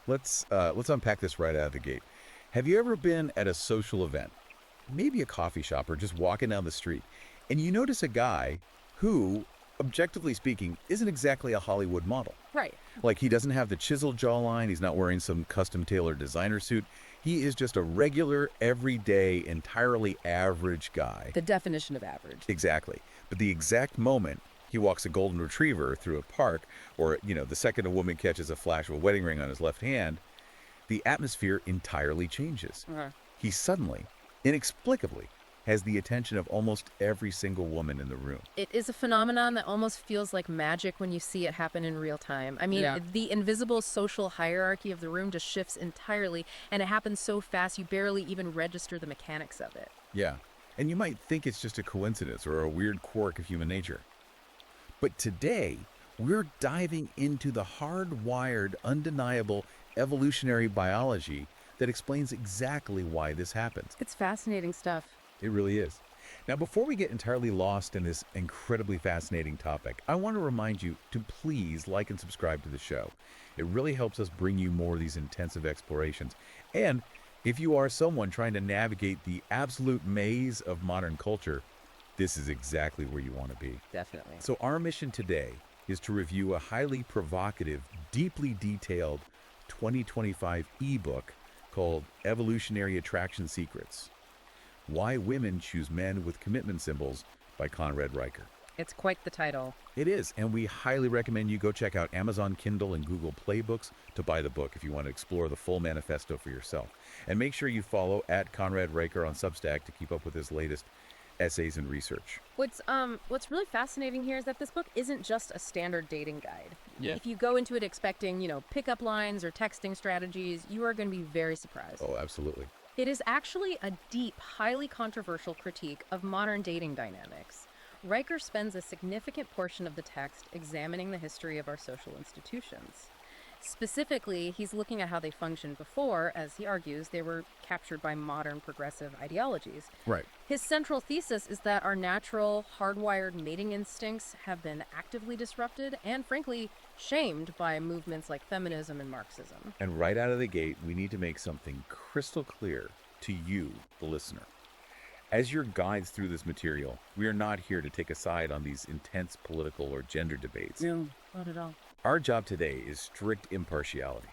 Let's unpack this right out of the gate. Have you ever been at a social event, maybe a coffee shop or just walking down the street, and you notice a guy who, objectively speaking, isn't exactly a Hollywood model? Right. Like, he doesn't have the chiseled jawline, he's not wearing some custom-tailored designer suit. He is just a regular, everyday, entirely average guy. The definition of average. Exactly. But the exact moment he walks a golden retriever through a park, or, the second a woman catches a flash of a wedding ring on his left hand, the atmosphere entirely changes. He suddenly, inexplicably, has the attention of almost every single woman in the room. It is a phenomenon that almost feels like magic when you see it happen in real time. I mean, Yeah. the invisible social hierarchy of the room just shifts entirely, and it happens so fast you barely even register the mechanics of it. Yeah. And you might think it's just a coincidence or a weird quirk of human nature. But today, we're diving into the hardwired, undeniable evolutionary biology that explains exactly why this happens. It's fascinating stuff. It really is. Now, before we get entirely lost in this incredibly fascinating topic, I want to remind you to please like and subscribe to the show. It really helps us bring you more of these intensive explorations. And if you are someone trying to navigate the absolute maze of modern culture, this is exactly where you want to be. Definitely. So our mission today is to review a highly provocative, deeply detailed 2025 ebook called Evolutionary Attraction Secrets: Why Women Choose Men with Commitment Symbols by Conrad Riker. It's quite the title. It is, and we highly recommend you go check out Amazon Kindle and Google Play Books to buy the book if you want to explore the full manifesto for yourself. And make sure you follow @Conrad Riker on Substack to keep up with his latest essays and research. What's really fascinating here is that this book isn't just a standard dating guide. Yeah. If you go into it expecting, pickup lines or texting strategies, you are going to be very surprised. Oh, absolutely. It is actually a deep, highly controversial critique of modern dating dynamics. Riker spends a significant portion of the text examining the history of our social institutions. Specifically, he's looking at how they functioned before, as he argues, they were captured by modern progressive ideologies. Right. His central thesis is that our natural, hardwired mating instincts have been actively disrupted and, frankly, shamed by movements like feminism and Marxism. And right out of the gate, we need to make something crystal clear to you, the listener. As your guides through this material, we are not here to take a side on these intense political or gender debates. No, not at all. Our job today is strict impartiality.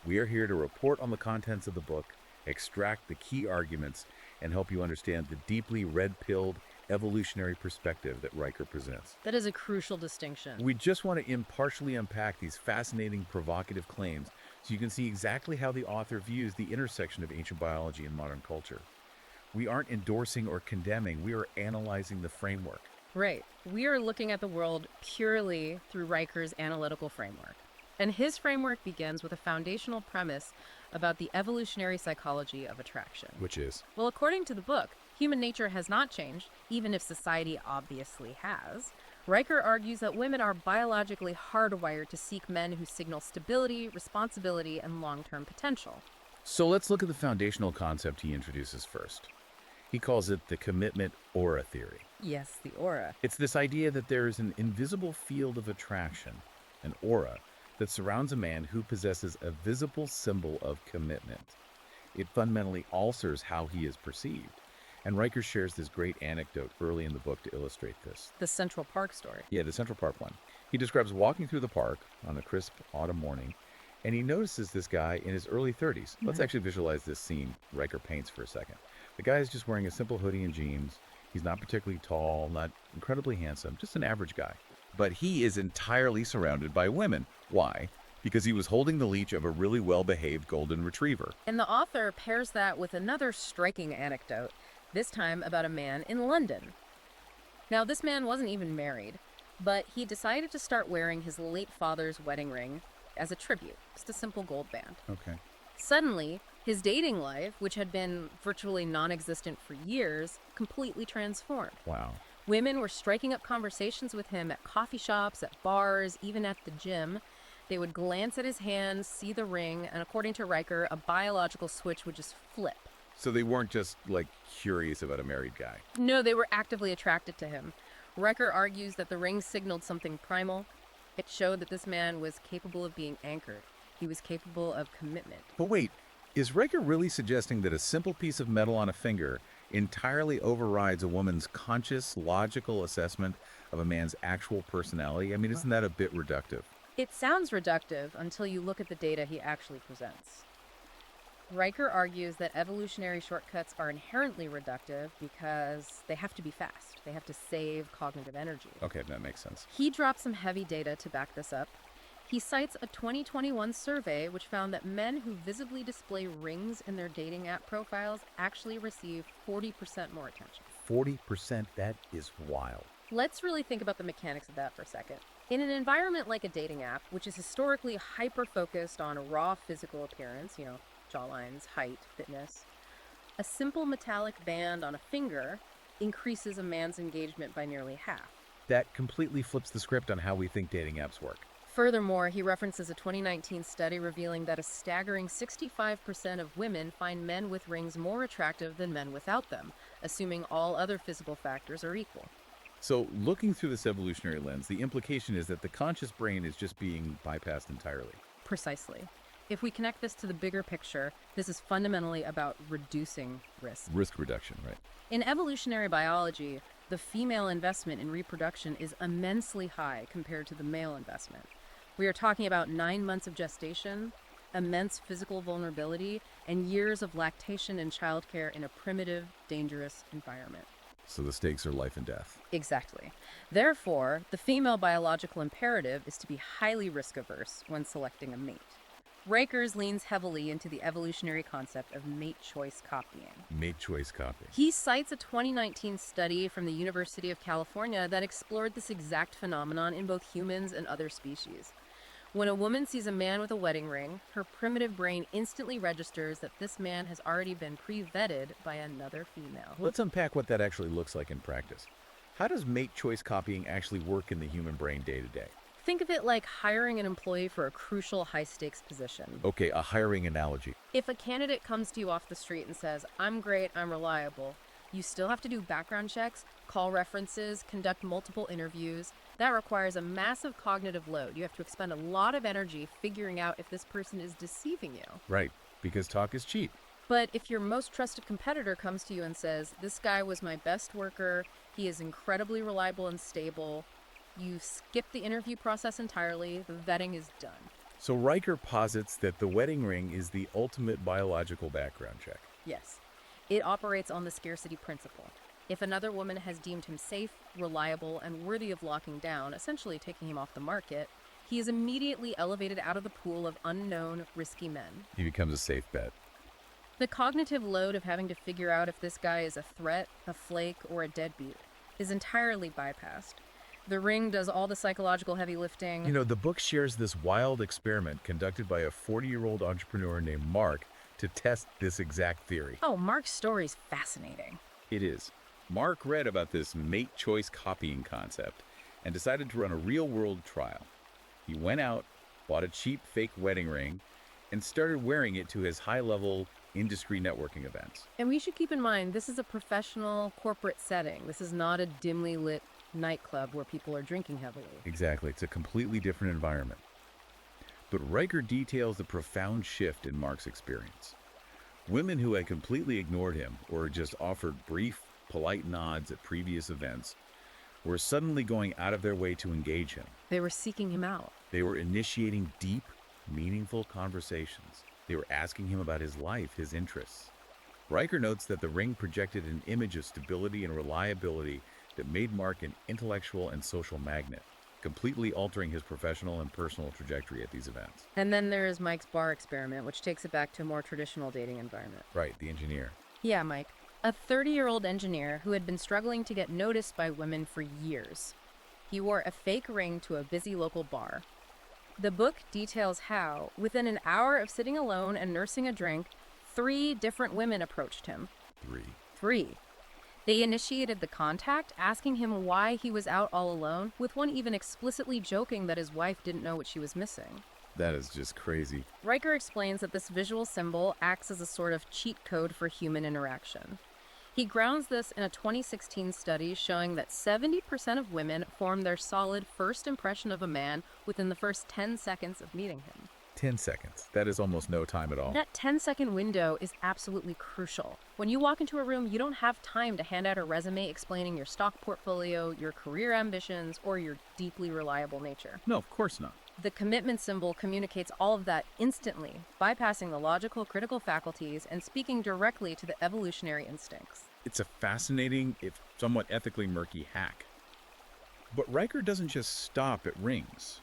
We are here to report on the contents of the book, extract the key arguments, and help you understand the deeply red-pilled evolutionary perspective that Riker presents. That is a crucial distinction. We just want to impartially unpack these fascinating, provocative claims so you can see exactly how the author views the intersection of ancient biology and modern culture. We aren't endorsing or condemning, we are analyzing the framework. Right. We are looking at the world purely through Riker's analytical framework. And his framework begins with a foundational premise about the evolutionary psychology of attraction. Which is? Well, according to the book, human nature has not changed, even if society obviously has. Riker argues that women are biologically hardwired to seek men who signal stability, responsibility, and long-term potential. So let's look at the foundational concept he introduces first. He calls it the commitment aura theory. Yes, the aura. It's this idea that there is an invisible field of attraction, an aura, that surrounds a man who possesses a visible symbol of commitment. It fundamentally alters how he is perceived. And Riker shares this great anecdote early in the book to illustrate this. The Central Park story. Yeah, the Central Park one. He describes walking through the park on a crisp autumn morning, and he notices this guy in his early 30s. Let's actually visualize this scene Riker paints for a second. The guy is just wearing a simple hoodie and jeans. He's not particularly tall, not incredibly handsome, just an average guy. But he is entirely surrounded by women. Why? Because he was holding the leash of a really well-behaved golden retriever. And the author pairs that with another striking anecdote, this time about a man in London. Now, this man wasn't even married, but he decided to start wearing his late father's wedding ring as a tribute, just a simple gold band. Okay. Suddenly, his dating life, which had been virtually non-existent for years, completely transformed. Wow. Women were striking up conversations with him at coffee shops, at bars, even at the gym. They would glance at his hands, see the ring, and according to Riker, a biological switch would just flip. So they weren't just, curious about a married guy. No, they were actively attracted to him. Riker argues that the ring signaled something primal. It showed that this man was capable of being anchored. He was capable of commitment. But wait, is Riker really suggesting that a simple piece of metal on a finger entirely overrides a woman's conscious, logical assessment of a man's actual personality? I mean, isn't that a bit reductive? It sounds reductive until you look at the data he actually presents. Riker argues that evolutionary shortcuts are inherently reductive because they have to be fast. They have to save cognitive energy. Okay, that makes sense. He drops some heavy data to back this up. He cites a 2021 survey which found that men who visibly display rings in their dating app profiles actually receive 40% more attention. 40%, that is wild. Let's really think about the mechanics of that for a second. In an environment like a dating app, which is historically hyper-focused on raw physical appearance, jawlines, height, fitness, a simple metallic band on a finger increases a man's engagement by nearly half. That completely flips the script on how we think dating apps work. Furthermore, he references a 2019 study revealing that a staggering 65% of women find men with rings more attractive than men without them, assuming all other physical factors are equal. So, looking through this evolutionary lens, the implication is that the conscious brain is just being bypassed entirely. Precisely. If we connect this to the bigger picture, this is fundamentally about reducing risk. Risk reduction, right? In evolutionary biology, the female investment in reproduction is immensely high compared to the male investment. We are talking about 9 months of gestation, immense physical vulnerability, and years of lactation and childcare in a primitive, dangerous environment. So the stakes are life and death. Exactly. Therefore, the female biological imperative is to be highly risk-averse when selecting a mate. Rikers leans heavily into the evolutionary concept of mate choice copying. Mate choice copying. He cites a 2019 study from the University of California that explored this exact phenomenon in both humans and other species. When a woman sees a man with a wedding ring, her primitive brain instantly registers that this man has already been pre-vetted by another female. Let's unpack what that actually looks like in practice. How does mate choice copying actually work in the human brain day to day? Think of it like hiring an employee for a crucial high-stakes position. Okay, a hiring analogy. If a candidate comes to you off the street and says, "I'm great, I'm reliable," you still have to do background checks, call references, conduct multiple interviews. That requires a massive cognitive load. You have to expend a lot of energy figuring out if this person is deceiving you. Right, because talk is cheap. But if your most trusted competitor comes to you and says, "This guy was my best worker, he is incredibly reliable and stable," you skip the interview process entirely, the vetting is done. So Riker posits that the wedding ring is the ultimate biological background check. Yes. It operates on the scarcity principle. If another woman has deemed him safe, reliable, and worthy of locking down, essentially taking him off the market, he is immediately elevated out of the pool of unknown, risky men. He becomes a safe bet. The cognitive load of having to figure out if this guy is a threat, a flake, or a deadbeat is entirely bypassed. The ring does all the psychological heavy lifting. You know, the book shares this wild experiment conducted by a 40-year-old entrepreneur named Mark to test this exact theory. Oh, Mark's story's fascinating. It is. Mark read about this mate choice copying concept and decided to run a real-world trial. He went out, bought a cheap fake wedding ring, and started wearing it to his high-level industry networking events. And we should keep in mind, this is a professional corporate setting. This is not a dimly lit nightclub where people are drinking heavily. Exactly. It's a completely different environment. But Riker details the profound shift in Mark's experience. Women who had completely ignored him or just offered brief, polite nods at previous events were suddenly going out of their way to engage him. They were seeking him out. They were initiating deep, meaningful conversations. They were asking him about his life, his interests. Riker notes that the ring projected an image of stability and reliability that made Mark an intellectual and social magnet, completely altering his professional and personal trajectory at these events. And then there is Mike's bar experiment, which takes it back to a more traditional dating environment. Right, the engineer. Yeah, Mike. A 30-year-old engineer who had been struggling to get noticed by women for years. He wore a fake ring to a busy local bar. The book details how, within an hour of sitting alone and nursing a drink, 3 different women approached him. 3. They initiated the contact, asking him why he was out all alone, with one even explicitly joking that his wife didn't know what she was missing. That is just crazy. Riker explains that this visual symbol acts as a sort of cheat code for human interaction. He grounds this in a 2016 study showing that 70% of women form their solid first impression of a man within the first 10 seconds of meeting him. 10 seconds. That is almost no time at all. That 10-second window is absolutely crucial. When you walk into a room, you don't have time to hand out a resume explaining your stock portfolio, your career ambitions, or your deeply reliable nature. No, of course not. The commitment symbol communicates all of that instantly, bypassing the logical, critical faculties and speaking directly to the evolutionary instincts. It's a fascinating, if somewhat ethically murky hack. But Riker doesn't just stop at rings.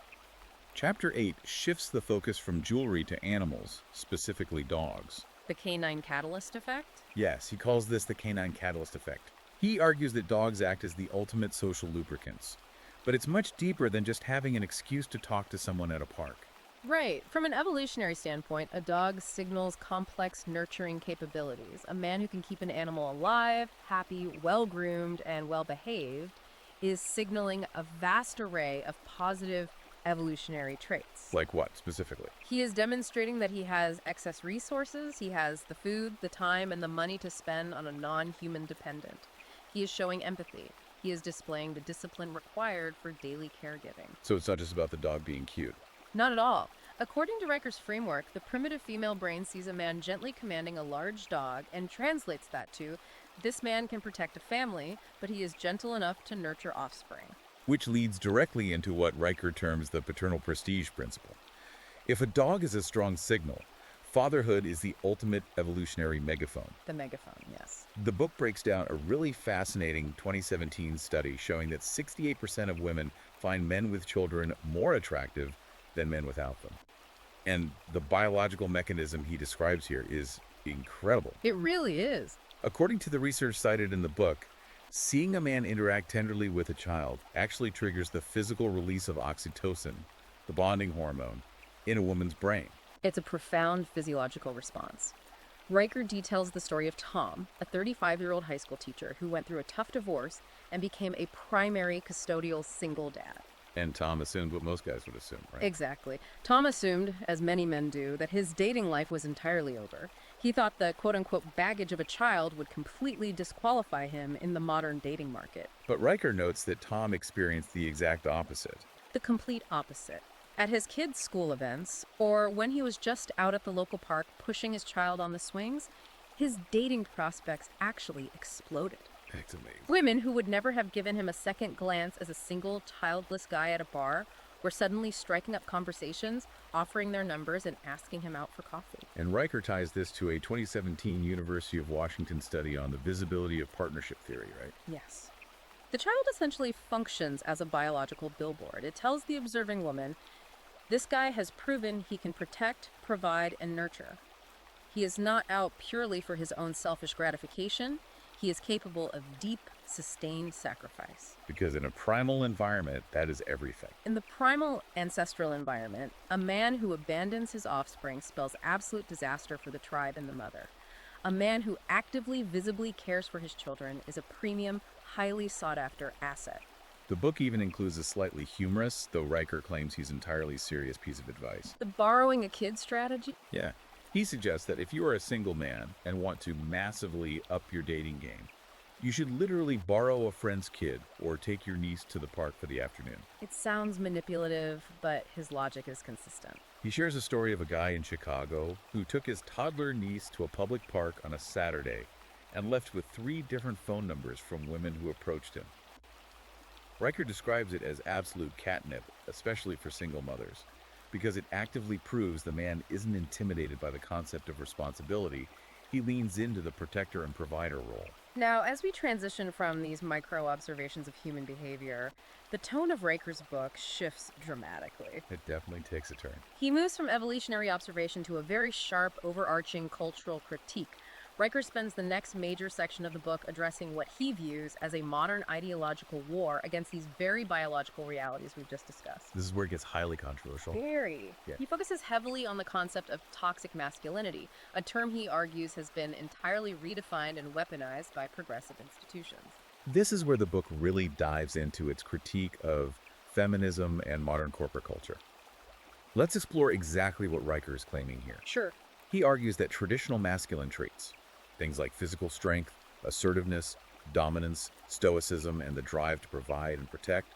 Chapter 8 shifts the focus from jewelry to animals, specifically dogs. The canine catalyst effect? Yes, he calls this the canine catalyst effect. He argues that dogs act as the ultimate social lubricants. But it's much deeper than just having an excuse to talk to someone at a park. Right. From an evolutionary standpoint, a dog signals complex nurturing capabilities. A man who can keep an animal alive, happy, well-groomed, and well-behaved is signaling a vast array of positive evolutionary traits. Like what, specifically? He is demonstrating that he has excess resources, he has the food, the time, and the money to spend on a non-human dependent. He is showing empathy. He is displaying the discipline required for daily caregiving. So it's not just about the dog being cute. Not at all. According to Riker's framework, the primitive female brain sees a man gently commanding a large dog and translates that to, this man can protect a family, but he is gentle enough to nurture offspring. Which leads directly into what Riker terms the paternal prestige principle. If a dog is a strong signal, fatherhood is the ultimate evolutionary megaphone. The megaphone, yes. The book breaks down a really fascinating 2017 study showing that 68% of women find men with children more attractive than men without them. And the biological mechanism he describes here is incredible. It really is. According to the research cited in the book, seeing a man interact tenderly with a child actually triggers the physical release of oxytocin, the bonding hormone, in a woman's brain. It's a profound physiological response. Riker details the story of Tom, a 35-year-old high school teacher who went through a tough divorce and became a primary custodial single dad. And Tom assumed what most guys would assume, right? Exactly. Tom assumed, as many men do, that his dating life was entirely over. He thought the quote-unquote baggage of a child would completely disqualify him in the modern dating market. But Riker notes that Tom experienced the exact opposite. The complete opposite. At his kids' school events, or when he was just out at the local park pushing his child on the swings, his dating prospects actually exploded. That's amazing. Women who would never have given him a second glance as a single, childless guy at a bar were suddenly striking up conversations, offering their numbers, and asking him out for coffee. And Riker ties this to a 2017 University of Washington study on the visibility of partnership theory, right? Yes. The child essentially functions as a biological billboard. It tells the observing woman, this guy has proven he can protect, provide, and nurture. He is not out purely for his own selfish gratification. He is capable of deep, sustained sacrifice. Because in a primal environment, that is everything. In the primal ancestral environment, a man who abandons his offspring spells absolute disaster for the tribe and the mother. A man who actively, visibly cares for his children is a premium, highly sought-after asset. The book even includes a slightly humorous, though Riker claims he's entirely serious piece of advice. The borrowing a kid strategy? Yeah. He suggests that if you are a single man and want to massively up your dating game, you should literally borrow a friend's kid or take your niece to the park for the afternoon. It sounds manipulative, but his logic is consistent. He shares a story of a guy in Chicago who took his toddler niece to a public park on a Saturday and left with 3 different phone numbers from women who approached him. Riker describes it as absolute catnip, especially for single mothers, because it actively proves the man isn't intimidated by the concept of responsibility. He leans into the protector and provider role. Now, as we transition from these micro-observations of human behavior, the tone of Riker's book shifts dramatically. It definitely takes a turn. He moves from evolutionary observation to a very sharp, overarching cultural critique. Riker spends the next major section of the book addressing what he views as a modern ideological war against these very biological realities we've just discussed. This is where it gets highly controversial. Very. Yeah. He focuses heavily on the concept of toxic masculinity, a term he argues has been entirely redefined and weaponized by progressive institutions. This is where the book really dives into its critique of feminism and modern corporate culture. Let's explore exactly what Riker is claiming here. Sure. He argues that traditional masculine traits, things like physical strength, assertiveness, dominance, stoicism, and the drive to provide and protect,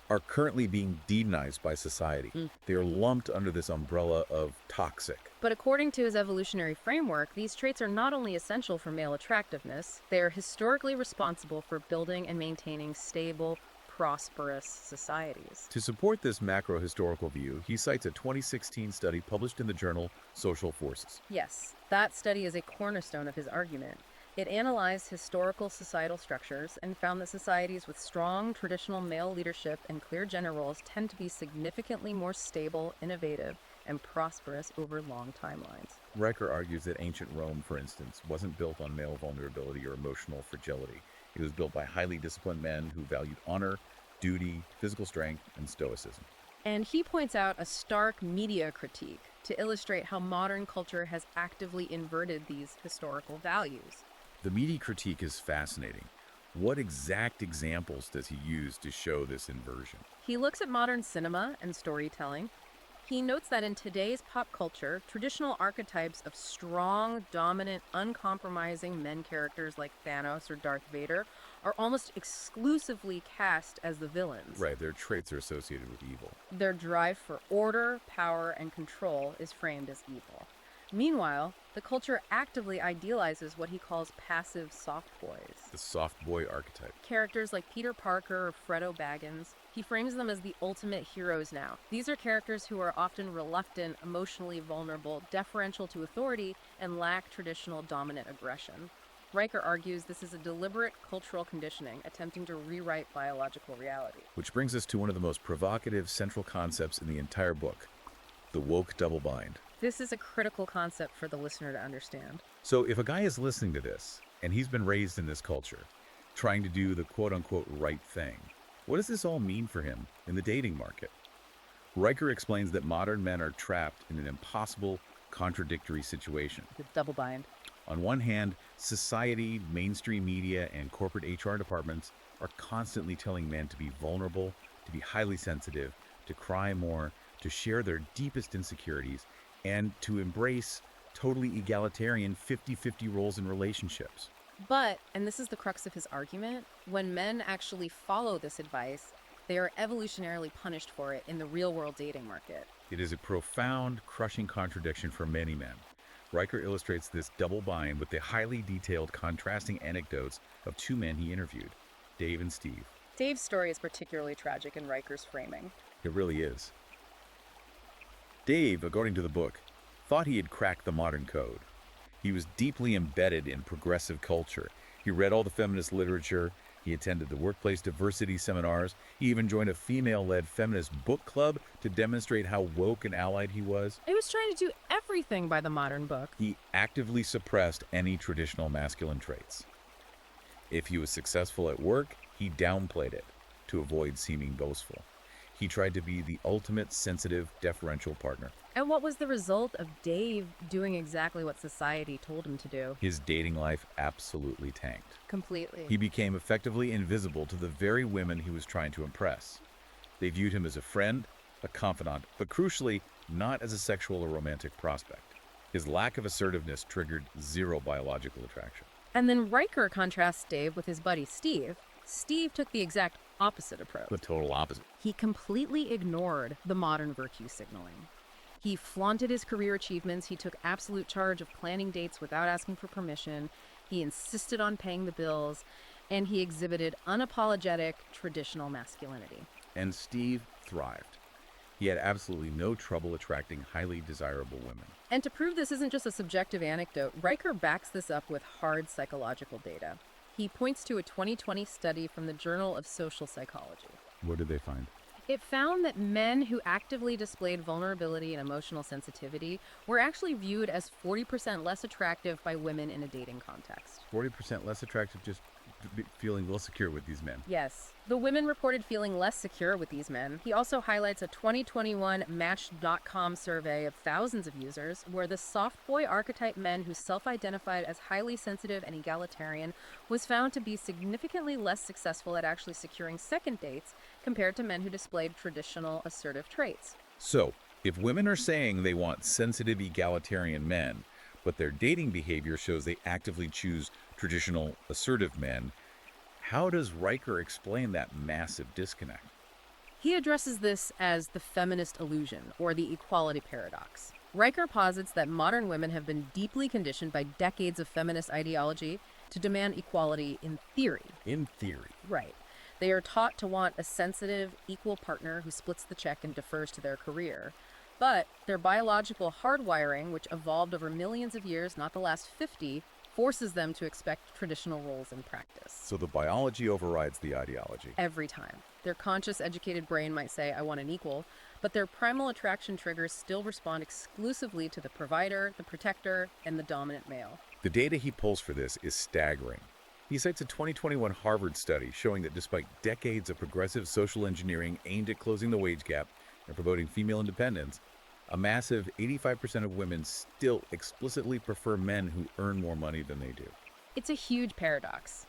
are currently being demonized by society. They are lumped under this umbrella of toxic. But according to his evolutionary framework, these traits are not only essential for male attractiveness, they are historically responsible for building and maintaining stable, prosperous societies. To support this macro-historical view, he cites a 2016 study published in the journal Social Forces. Yes, that study is a cornerstone of his argument. It analyzed historical societal structures and found that societies with strong traditional male leadership and clear gender roles tend to be significantly more stable, innovative, and prosperous over long timelines. Riker argues that ancient Rome, for instance, wasn't built on male vulnerability or emotional fragility. It was built by highly disciplined men who valued honor, duty, physical strength, and stoicism. And he points out a stark media critique to illustrate how modern culture has actively inverted these historical values. The media critique is fascinating. What exact examples does he use to show this inversion? He looks at modern cinema and storytelling. He notes that in today's pop culture, traditional archetypes of strong, dominant, uncompromising men characters like Thanos or Darth Vader are almost exclusively cast as the villains. Right, their traits are associated with evil. Their drive for order, power, and control is framed as evil. Meanwhile, the culture actively idealizes what he calls passive soft boys. The soft boy archetype. Characters like Peter Parker or Frodo Baggins, he frames them as the ultimate heroes now. These are characters who are often reluctant, emotionally vulnerable, deferential to authority, and lack traditional dominant aggression. Riker argues this is a deliberate cultural conditioning attempting to rewrite biological reality. Which brings us to one of the most provocative central concepts in the entire book, the woke double bind. This is a critical concept for the listener to understand. So if a guy is listening to this, and he's been raised in this culture, trying to do the quote-unquote right thing, what does this all mean for him in the dating market? Riker explains that modern men are trapped in an impossible, contradictory situation. The double bind. On one hand, society, mainstream media, and corporate HR departments are constantly telling men to be vulnerable, to be highly sensitive, to cry more, to share their deepest insecurities, and to embrace totally egalitarian 50-50 roles in relationships. But, and this is the crux of his argument, when men actually follow this advice, they are evolutionarily punished for it in the real-world dating market. It is a profound, crushing contradiction for many men. Riker illustrates this double bind with the highly detailed, contrasting anecdotes of two men he interviewed, Dave and Steve. Dave's story is particularly tragic in Riker's framing. It really is. Dave, according to the book, thought he had cracked the modern code. He was deeply embedded in progressive culture. He read all the feminist literature. He attended the workplace diversity seminars. He even joined a female-led feminist book club to demonstrate how woke and allied he was. He was trying to do everything by the modern book. He actively suppressed any traditional masculine traits. If he was successful at work, he downplayed it to avoid seeming boastful. He tried to be the ultimate sensitive, deferential partner. And what was the result of Dave doing exactly what society told him to do? His dating life absolutely tanked. Completely. He became effectively invisible to the very women he was trying to impress. They viewed him as a friend, a confidant, but crucially, not as a sexual or romantic prospect. His lack of assertiveness triggered zero biological attraction. And then Riker contrasts Dave with his buddy Steve. Steve took the exact opposite approach. The total opposite. He completely ignored the modern virtue signaling. He flaunted his career achievements. He took absolute charge of planning dates without asking for permission. He insisted on paying the bills, and he exhibited unapologetic traditional masculinity. And Steve thrived. He had absolutely no trouble attracting highly desirable women. And to prove this isn't just a subjective anecdote, Riker backs this up with hard psychological data. He points to a 2020 study from the Journal of Social Psychology. What did they find? It found that men who actively displayed vulnerability and emotional sensitivity were actually viewed as 40% less attractive by women in a dating context. 40% less attractive, just feeling less secure with these men. Yes. The women reported feeling less secure with these men. He also highlights a 2021 Match.com survey of thousands of users where the soft boy archetype men who self-identified as highly sensitive and egalitarian was found to be significantly less successful at actually securing second dates compared to men who displayed traditional assertive traits. So, if women are saying they want sensitive egalitarian men, but their dating behavior shows they actively choose traditional assertive men, how does Riker explain that massive disconnect? He addresses this as the feminist illusion, or the equality paradox. Riker posits that modern women have been deeply conditioned by decades of feminist ideology to demand equality in theory. In theory. Right. They are taught to want a sensitive, equal partner who splits the check and defers to their career. But their biological hardwiring, which evolved over millions of years, not the last 50, forces them to expect traditional roles in practice. So the biology overrides the ideology. Every time. Their conscious, educated brain might say, I want an equal, but their primal attraction triggers still respond exclusively to the provider, the protector, and the dominant male. The data he pulls for this is staggering. He cites a 2021 Harvard study showing that despite decades of progressive social engineering aimed at closing the wage gap and promoting female independence, a massive 85% of women still explicitly prefer men who earn more money than they do. It's a huge paradox.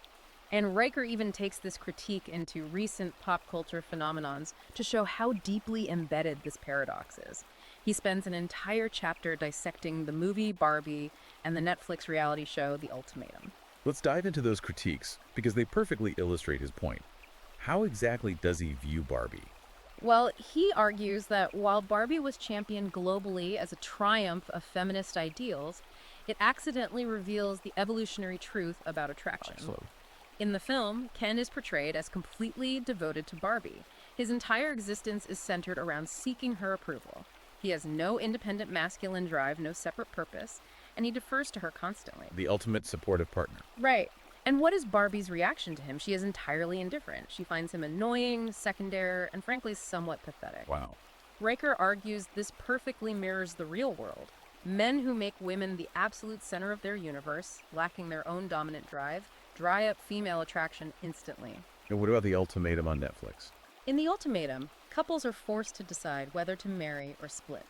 And Riker even takes this critique into recent pop culture phenomenons to show how deeply embedded this paradox is. He spends an entire chapter dissecting the movie Barbie and the Netflix reality show The Ultimatum. Let's dive into those critiques because they perfectly illustrate his point. How exactly does he view Barbie? Well, he argues that while Barbie was championed globally as a triumph of feminist ideals, it accidentally reveals the evolutionary truth about attraction. Excellent. In the film, Ken is portrayed as completely devoted to Barbie. His entire existence is centered around seeking her approval. He has no independent masculine drive, no separate purpose, and he defers to her constantly. The ultimate supportive partner. Right. And what is Barbie's reaction to him? She is entirely indifferent. She finds him annoying, secondary, and frankly somewhat pathetic. Wow. Riker argues this perfectly mirrors the real world. Men who make women the absolute center of their universe, lacking their own dominant drive, dry up female attraction instantly. And what about The Ultimatum on Netflix? In The Ultimatum, couples are forced to decide whether to marry or split.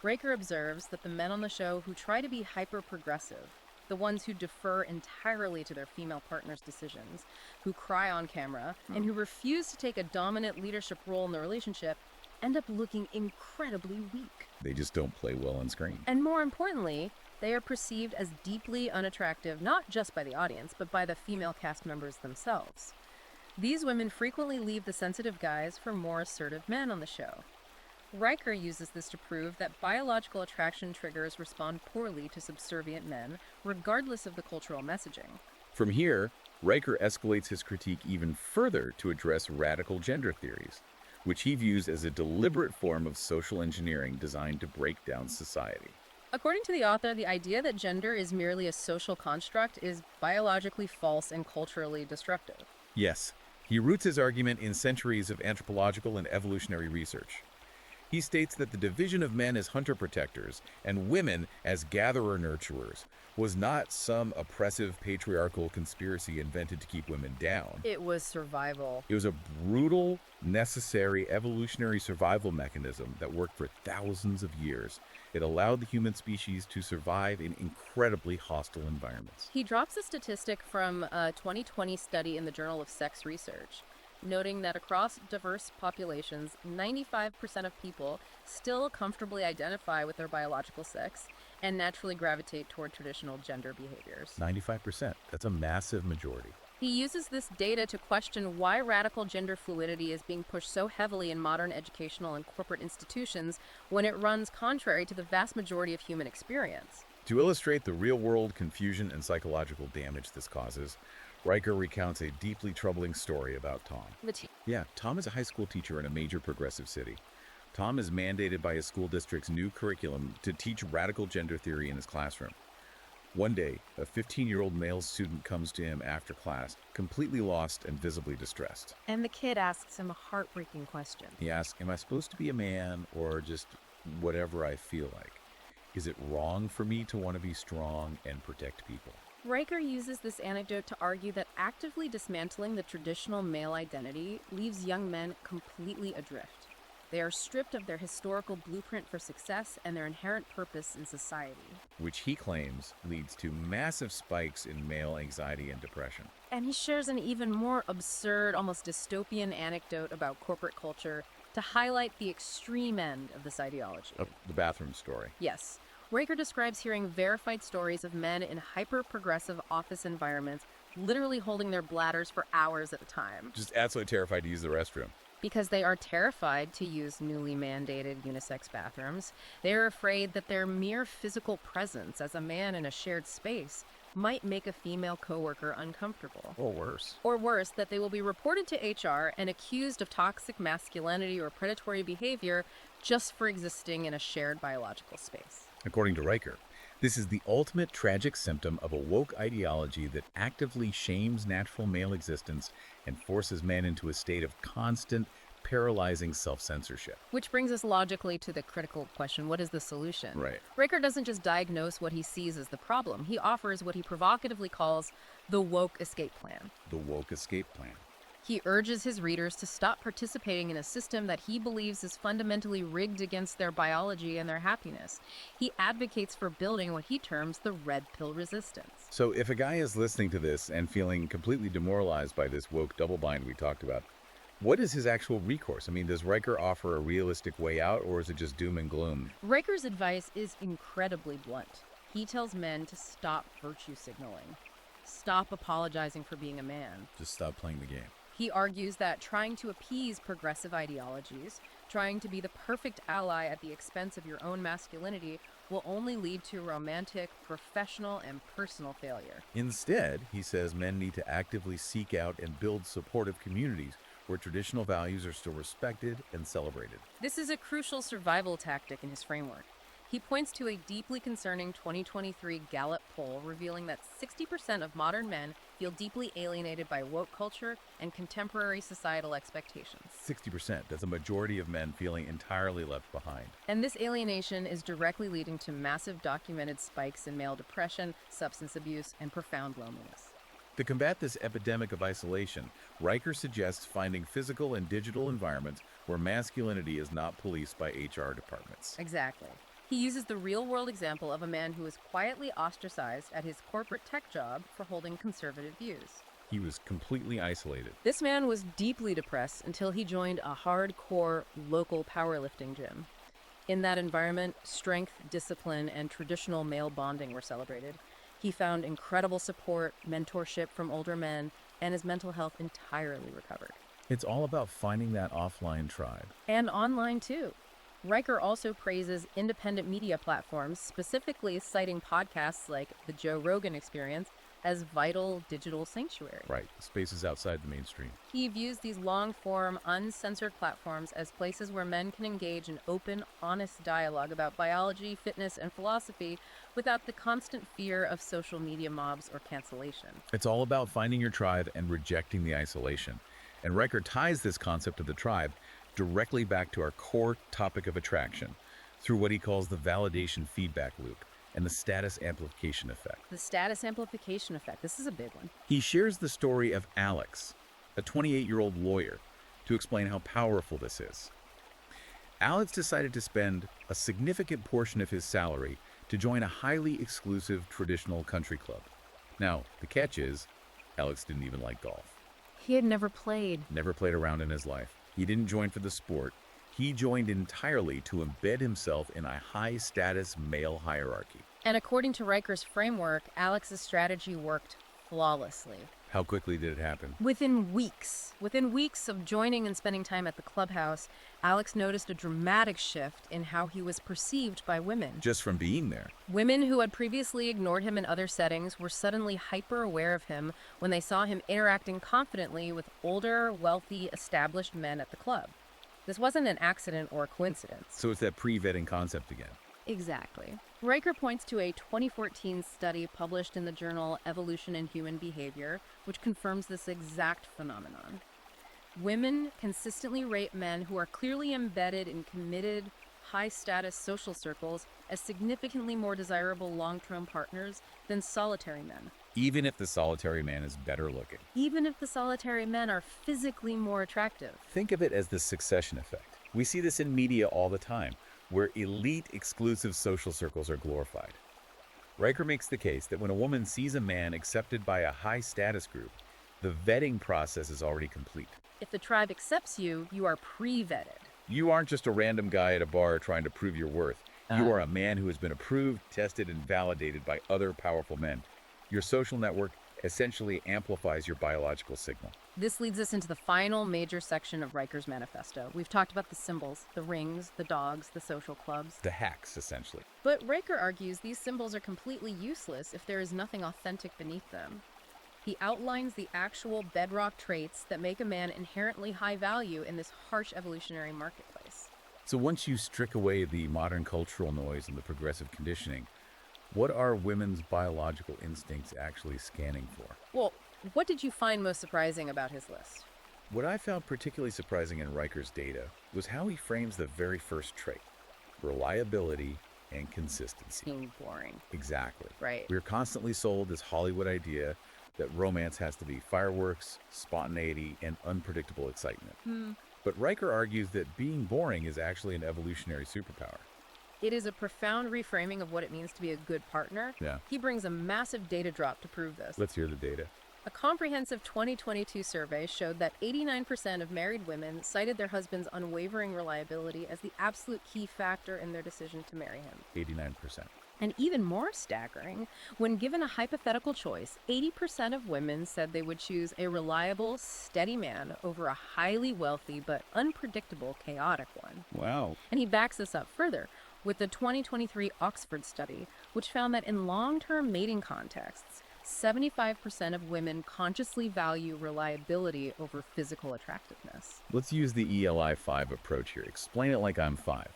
Riker observes that the men on the show who try to be hyper-progressive, the ones who defer entirely to their female partner's decisions, who cry on camera, and who refuse to take a dominant leadership role in the relationship, end up looking incredibly weak. They just don't play well on screen. And more importantly, they are perceived as deeply unattractive not just by the audience, but by the female cast members themselves. These women frequently leave the sensitive guys for more assertive men on the show. Riker uses this to prove that biological attraction triggers respond poorly to subservient men, regardless of the cultural messaging. From here, Riker escalates his critique even further to address radical gender theories, which he views as a deliberate form of social engineering designed to break down society. According to the author, the idea that gender is merely a social construct is biologically false and culturally destructive. Yes, he roots his argument in centuries of anthropological and evolutionary research. He states that the division of men as hunter-protectors and women as gatherer-nurturers was not some oppressive patriarchal conspiracy invented to keep women down. It was survival. It was a brutal, necessary evolutionary survival mechanism that worked for thousands of years. It allowed the human species to survive in incredibly hostile environments. He drops a statistic from a 2020 study in the Journal of Sex Research, noting that across diverse populations, 95% of people still comfortably identify with their biological sex and naturally gravitate toward traditional gender behaviors. 95%. That's a massive majority. He uses this data to question why radical gender fluidity is being pushed so heavily in modern educational and corporate institutions when it runs contrary to the vast majority of human experience. To illustrate the real-world confusion and psychological damage this causes, Riker recounts a deeply troubling story about Tom. Yeah, Tom is a high school teacher in a major progressive city. Tom is mandated by his school district's new curriculum to teach radical gender theory in his classroom. One day, a 15-year-old male student comes to him after class, completely lost and visibly distressed. And the kid asks him a heartbreaking question. He asks, am I supposed to be a man or just whatever I feel like? Is it wrong for me to want to be strong and protect people? Riker uses this anecdote to argue that actively dismantling the traditional male identity leaves young men completely adrift. They are stripped of their historical blueprint for success and their inherent purpose in society. Which he claims leads to massive spikes in male anxiety and depression. And he shares an even more absurd, almost dystopian anecdote about corporate culture to highlight the extreme end of this ideology. The bathroom story. Yes. Riker describes hearing verified stories of men in hyper-progressive office environments literally holding their bladders for hours at a time. Just absolutely terrified to use the restroom. Because they are terrified to use newly mandated unisex bathrooms, they are afraid that their mere physical presence as a man in a shared space might make a female coworker uncomfortable. Or worse. Or worse, that they will be reported to HR and accused of toxic masculinity or predatory behavior just for existing in a shared biological space. According to Riker, this is the ultimate tragic symptom of a woke ideology that actively shames natural male existence and forces men into a state of constant, paralyzing self-censorship. Which brings us logically to the critical question, what is the solution? Right. Riker doesn't just diagnose what he sees as the problem. He offers what he provocatively calls the woke escape plan. The woke escape plan. He urges his readers to stop participating in a system that he believes is fundamentally rigged against their biology and their happiness. He advocates for building what he terms the red pill resistance. So if a guy is listening to this and feeling completely demoralized by this woke double bind we talked about, what is his actual recourse? I mean, does Riker offer a realistic way out, or is it just doom and gloom? Riker's advice is incredibly blunt. He tells men to stop virtue signaling, stop apologizing for being a man. Just stop playing the game. He argues that trying to appease progressive ideologies, trying to be the perfect ally at the expense of your own masculinity, will only lead to romantic, professional, and personal failure. Instead, he says men need to actively seek out and build supportive communities where traditional values are still respected and celebrated. This is a crucial survival tactic in his framework. He points to a deeply concerning 2023 Gallup poll revealing that 60% of modern men feel deeply alienated by woke culture and contemporary societal expectations. 60%, that's a majority of men feeling entirely left behind. And this alienation is directly leading to massive documented spikes in male depression, substance abuse, and profound loneliness. To combat this epidemic of isolation, Riker suggests finding physical and digital environments where masculinity is not policed by HR departments. Exactly. He uses the real-world example of a man who was quietly ostracized at his corporate tech job for holding conservative views. He was completely isolated. This man was deeply depressed until he joined a hardcore local powerlifting gym. In that environment, strength, discipline, and traditional male bonding were celebrated. He found incredible support, mentorship from older men, and his mental health entirely recovered. It's all about finding that offline tribe. And online, too. Riker also praises independent media platforms, specifically citing podcasts like The Joe Rogan Experience as vital digital sanctuary. Right, spaces outside the mainstream. He views these long-form, uncensored platforms as places where men can engage in open, honest dialogue about biology, fitness, and philosophy without the constant fear of social media mobs or cancellation. It's all about finding your tribe and rejecting the isolation. And Riker ties this concept of the tribe directly back to our core topic of attraction through what he calls the validation feedback loop and the status amplification effect. The status amplification effect, this is a big one. He shares the story of Alex, a 28-year-old lawyer, to explain how powerful this is. Alex decided to spend a significant portion of his salary to join a highly exclusive traditional country club. Now, the catch is, Alex didn't even like golf. He had never played. Never played around in his life. He didn't join for the sport. He joined entirely to embed himself in a high-status male hierarchy. And according to Riker's framework, Alex's strategy worked flawlessly. How quickly did it happen? Within weeks of joining and spending time at the clubhouse, Alex noticed a dramatic shift in how he was perceived by women. Just from being there. Women who had previously ignored him in other settings were suddenly hyper-aware of him when they saw him interacting confidently with older, wealthy, established men at the club. This wasn't an accident or a coincidence. So it's that pre-vetting concept again. Exactly. Riker points to a 2014 study published in the journal Evolutionary in Human Behavior, which confirms this exact phenomenon. Women consistently rate men who are clearly embedded in committed, high-status social circles as significantly more desirable long-term partners than solitary men. Even if the solitary man is better looking. Even if the solitary men are physically more attractive. Think of it as the succession effect. We see this in media all the time, where elite exclusive social circles are glorified. Riker makes the case that when a woman sees a man accepted by a high-status group, the vetting process is already complete. If the tribe accepts you, you are pre-vetted. You aren't just a random guy at a bar trying to prove your worth. You are a man who has been approved, tested, and validated by other powerful men. Your social network essentially amplifies your biological signal. This leads us into the final major section of Riker's manifesto. We've talked about the symbols, the rings, the dogs, the social clubs. The hacks, essentially. But Riker argues these symbols are completely useless if there is nothing authentic beneath them. He outlines the actual bedrock traits that make a man inherently high value in this harsh evolutionary marketplace. So once you strip away the modern cultural noise and the progressive conditioning, what are women's biological instincts actually scanning for? Well, what did you find most surprising about his list? What I found particularly surprising in Riker's data was how he frames the very first trait: reliability and consistency. Being boring. Exactly. Right. We're constantly sold this Hollywood idea that romance has to be fireworks, spontaneity, and unpredictable excitement. But Riker argues that being boring is actually an evolutionary superpower. It is a profound reframing of what it means to be a good partner. Yeah. He brings a massive data drop to prove this. Let's hear the data. A comprehensive 2022 survey showed that 89% of married women cited their husband's unwavering reliability as the absolute key factor in their decision to marry him. 89%. And even more staggering, when given a hypothetical choice, 80% of women said they would choose a reliable, steady man over a highly wealthy but unpredictable, chaotic one. Wow. And he backs this up further with the 2023 Oxford study, which found that in long-term mating contexts, 75% of women consciously value reliability over physical attractiveness. Let's use the ELI 5 approach here. Explain it like I'm 5.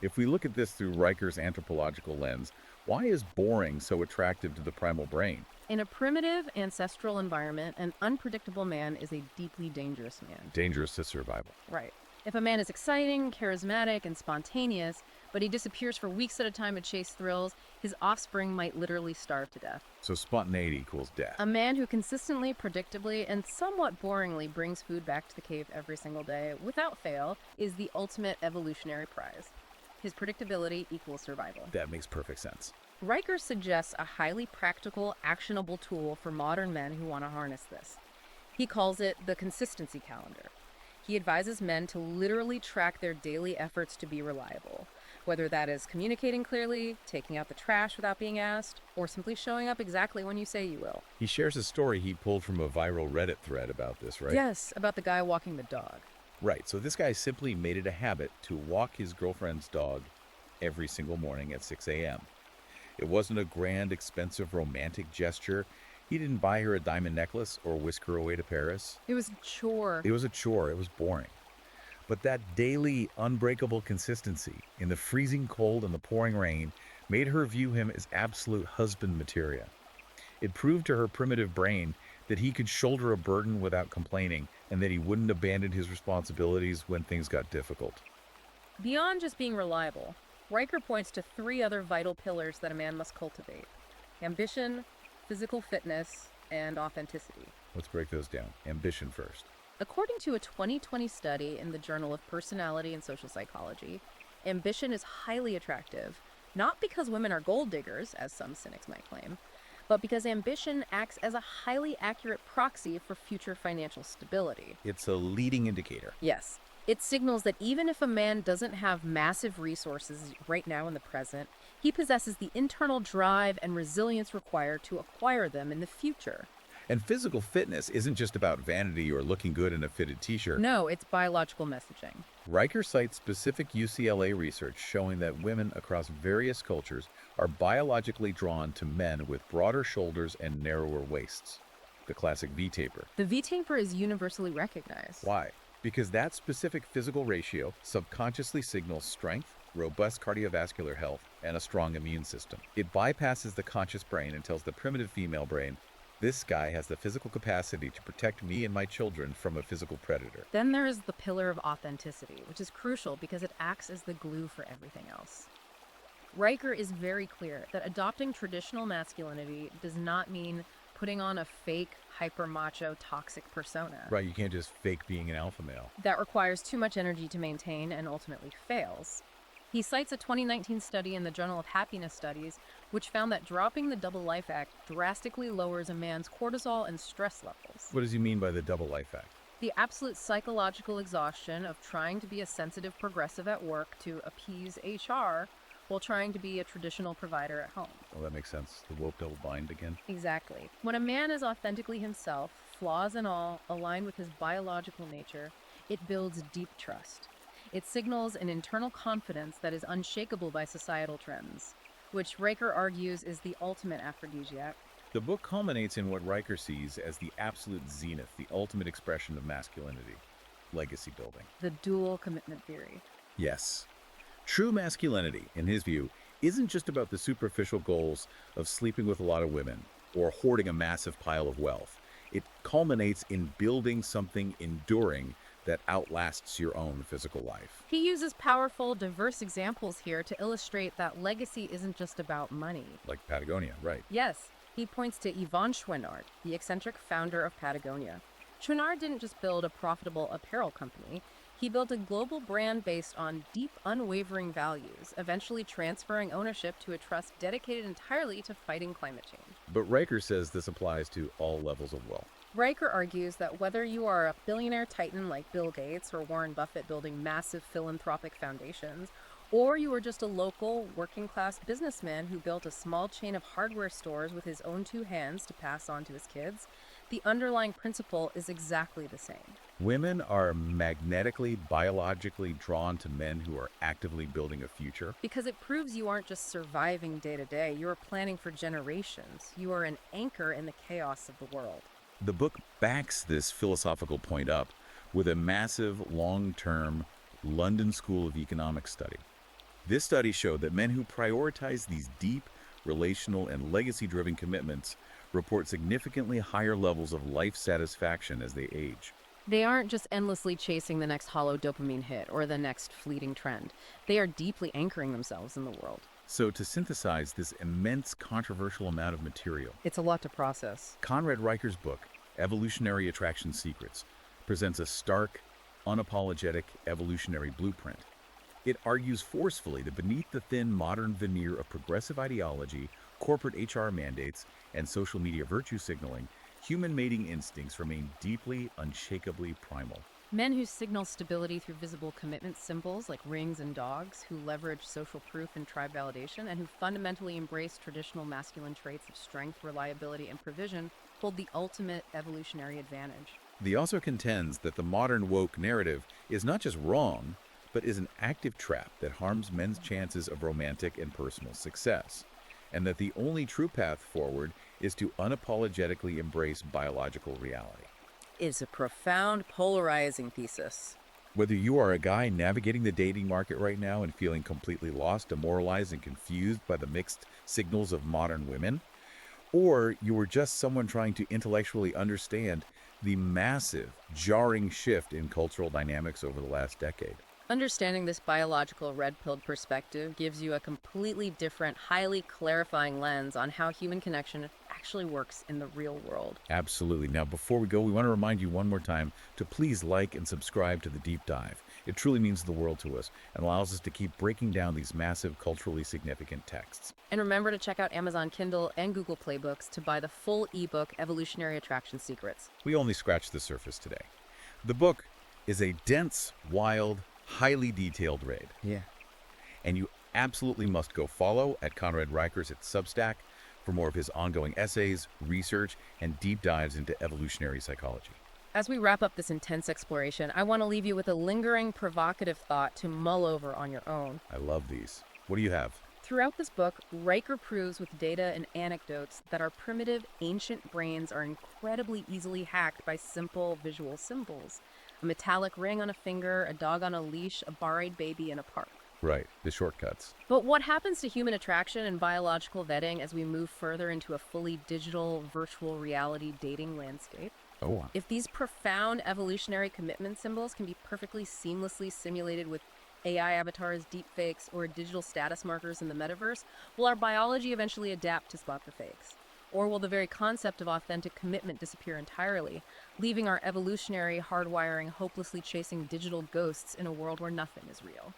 If we look at this through Riker's anthropological lens, why is boring so attractive to the primal brain? In a primitive, ancestral environment, an unpredictable man is a deeply dangerous man. Dangerous to survival. Right. If a man is exciting, charismatic, and spontaneous, but he disappears for weeks at a time to chase thrills, his offspring might literally starve to death. So spontaneity equals death. A man who consistently, predictably, and somewhat boringly brings food back to the cave every single day, without fail, is the ultimate evolutionary prize. His predictability equals survival. That makes perfect sense. Riker suggests a highly practical, actionable tool for modern men who want to harness this. He calls it the consistency calendar. He advises men to literally track their daily efforts to be reliable, whether that is communicating clearly, taking out the trash without being asked, or simply showing up exactly when you say you will. He shares a story he pulled from a viral Reddit thread about this, right? Yes, about the guy walking the dog. Right, so this guy simply made it a habit to walk his girlfriend's dog every single morning at 6 a.m. It wasn't a grand, expensive, romantic gesture. He didn't buy her a diamond necklace or whisk her away to Paris. It was a chore. It was a chore. It was boring. But that daily, unbreakable consistency in the freezing cold and the pouring rain made her view him as absolute husband material. It proved to her primitive brain that he could shoulder a burden without complaining and that he wouldn't abandon his responsibilities when things got difficult. Beyond just being reliable, Riker points to 3 other vital pillars that a man must cultivate: ambition, physical fitness, and authenticity. Let's break those down. Ambition first. According to a 2020 study in the Journal of Personality and Social Psychology, ambition is highly attractive, not because women are gold diggers, as some cynics might claim, but because ambition acts as a highly accurate proxy for future financial stability. It's a leading indicator. Yes, it signals that even if a man doesn't have massive resources right now in the present, he possesses the internal drive and resilience required to acquire them in the future. And physical fitness isn't just about vanity or looking good in a fitted t-shirt. No, it's biological messaging. Riker cites specific UCLA research showing that women across various cultures are biologically drawn to men with broader shoulders and narrower waists. The classic V-taper. The V-taper is universally recognized. Why? Because that specific physical ratio subconsciously signals strength, robust cardiovascular health, and a strong immune system. It bypasses the conscious brain and tells the primitive female brain, this guy has the physical capacity to protect me and my children from a physical predator. Then there is the pillar of authenticity, which is crucial because it acts as the glue for everything else. Riker is very clear that adopting traditional masculinity does not mean putting on a fake, hyper-macho, toxic persona. Right, you can't just fake being an alpha male. That requires too much energy to maintain and ultimately fails. He cites a 2019 study in the Journal of Happiness Studies, which found that dropping the double life act drastically lowers a man's cortisol and stress levels. What does he mean by the double life act? The absolute psychological exhaustion of trying to be a sensitive progressive at work to appease HR while trying to be a traditional provider at home. Oh, that makes sense. The woke double bind again. Exactly. When a man is authentically himself, flaws and all, aligned with his biological nature, it builds deep trust. It signals an internal confidence that is unshakable by societal trends, which Riker argues is the ultimate aphrodisiac. The book culminates in what Riker sees as the absolute zenith, the ultimate expression of masculinity, legacy building. The dual commitment theory. Yes. True masculinity, in his view, isn't just about the superficial goals of sleeping with a lot of women or hoarding a massive pile of wealth. It culminates in building something enduring that outlasts your own physical life. He uses powerful, diverse examples here to illustrate that legacy isn't just about money. Like Patagonia, right? Yes, he points to Yvon Chouinard, the eccentric founder of Patagonia. Chouinard didn't just build a profitable apparel company, he built a global brand based on deep, unwavering values, eventually transferring ownership to a trust dedicated entirely to fighting climate change. But Riker says this applies to all levels of wealth. Riker argues that whether you are a billionaire titan like Bill Gates or Warren Buffett building massive philanthropic foundations, or you are just a local, working-class businessman who built a small chain of hardware stores with his own two hands to pass on to his kids, the underlying principle is exactly the same. Women are magnetically, biologically drawn to men who are actively building a future. Because it proves you aren't just surviving day to day, you are planning for generations. You are an anchor in the chaos of the world. The book backs this philosophical point up with a massive, long-term London School of Economics study. This study showed that men who prioritize these deep, relational, and legacy-driven commitments report significantly higher levels of life satisfaction as they age. They aren't just endlessly chasing the next hollow dopamine hit or the next fleeting trend. They are deeply anchoring themselves in the world. So to synthesize this immense controversial amount of material, It's a lot to process. Conrad Riker's book, Evolutionary Attraction Secrets, presents a stark, unapologetic evolutionary blueprint. It argues forcefully that beneath the thin modern veneer of progressive ideology, corporate HR mandates, and social media virtue signaling, human mating instincts remain deeply, unshakably primal. Men who signal stability through visible commitment symbols like rings and dogs, who leverage social proof and tribe validation, and who fundamentally embrace traditional masculine traits of strength, reliability, and provision, hold the ultimate evolutionary advantage. He also contends that the modern woke narrative is not just wrong, but is an active trap that harms men's chances of romantic and personal success, and that the only true path forward is to unapologetically embrace biological reality. It's a profound, polarizing thesis. Whether you are a guy navigating the dating market right now and feeling completely lost, demoralized, and confused by the mixed signals of modern women, or you are just someone trying to intellectually understand the massive, jarring shift in cultural dynamics over the last decade. Understanding this biological red-pilled perspective gives you a completely different, highly clarifying lens on how human connection actually works in the real world. Absolutely. Now, before we go, we want to remind you one more time to please like and subscribe to the Deep Dive. It truly means the world to us and allows us to keep breaking down these massive, culturally significant texts. And remember to check out Amazon Kindle and Google Play Books to buy the full ebook, Evolutionary Attraction Secrets. We only scratched the surface today. The book is a dense, wild, highly detailed read. Yeah. And you absolutely must go follow at Conrad Reicher's at Substack for more of his ongoing essays, research, and deep dives into evolutionary psychology. As we wrap up this intense exploration, I want to leave you with a lingering, provocative thought to mull over on your own. I love these. What do you have? Throughout this book, Riker proves with data and anecdotes that our primitive, ancient brains are incredibly easily hacked by simple visual symbols. A metallic ring on a finger, a dog on a leash, a borrowed baby in a park. Right, the shortcuts. But what happens to human attraction and biological vetting as we move further into a fully digital, virtual reality dating landscape? Oh, wow. If these profound evolutionary commitment symbols can be perfectly seamlessly simulated with AI avatars, deepfakes, or digital status markers in the metaverse, will our biology eventually adapt to spot the fakes? Or will the very concept of authentic commitment disappear entirely, leaving our evolutionary hardwiring hopelessly chasing digital ghosts in a world where nothing is real?